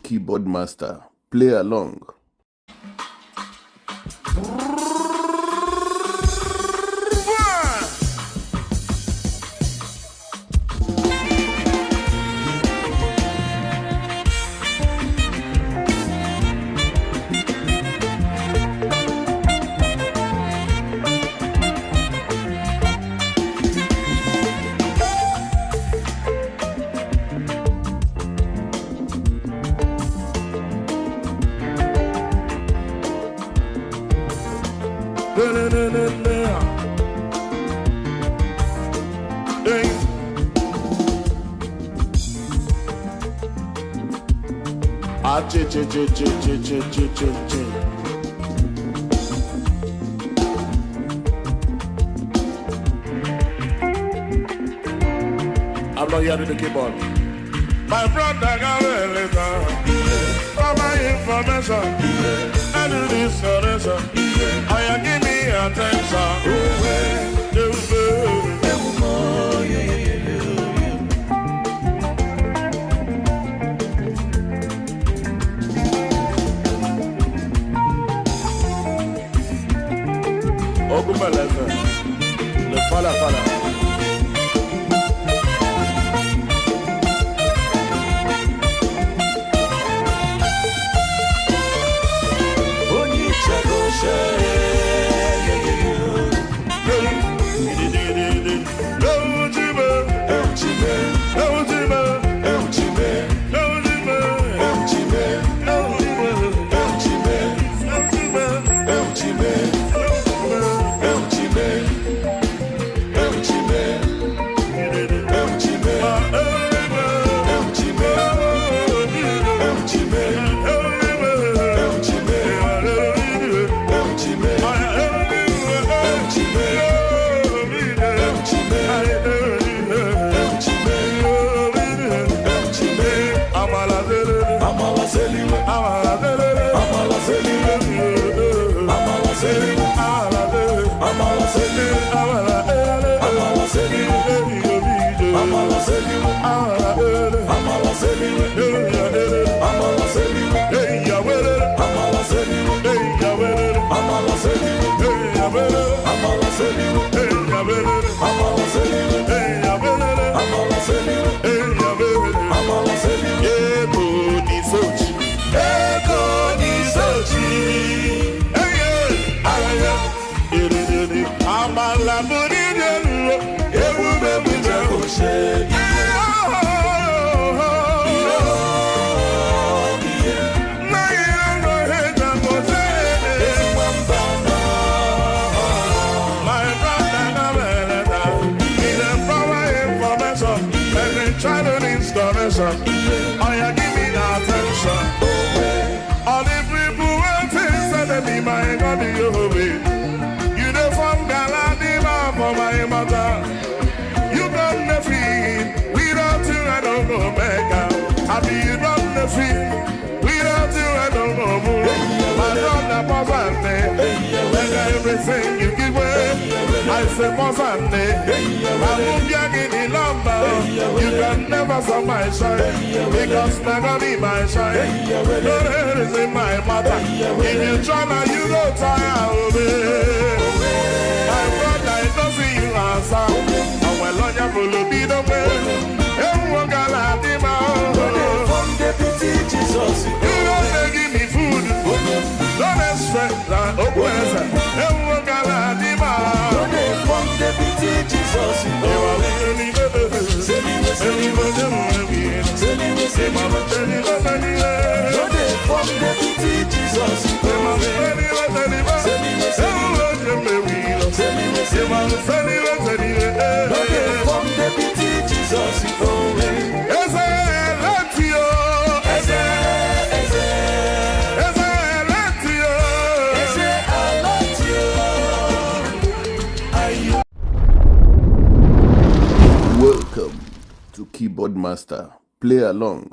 keyboard master. Play along. I'm not hearing the keyboard. My brother got a letter for my information. I do this for this. I give me attention. Ogumba letter. Le fala. Everything you give away, I say Mozambique. I won't be in lumber. You can never stop my shine because never be my shine. No head is in my mother. If you try now, you go tire of it. My brother, I don't see you answer. And when Lord will be the way, everyone got a demand. From Deputy Jesus, you don't give me food. Don't expect that. Everyone got a demand. From Deputy Jesus, Welcome to Keyboard Master. Play along.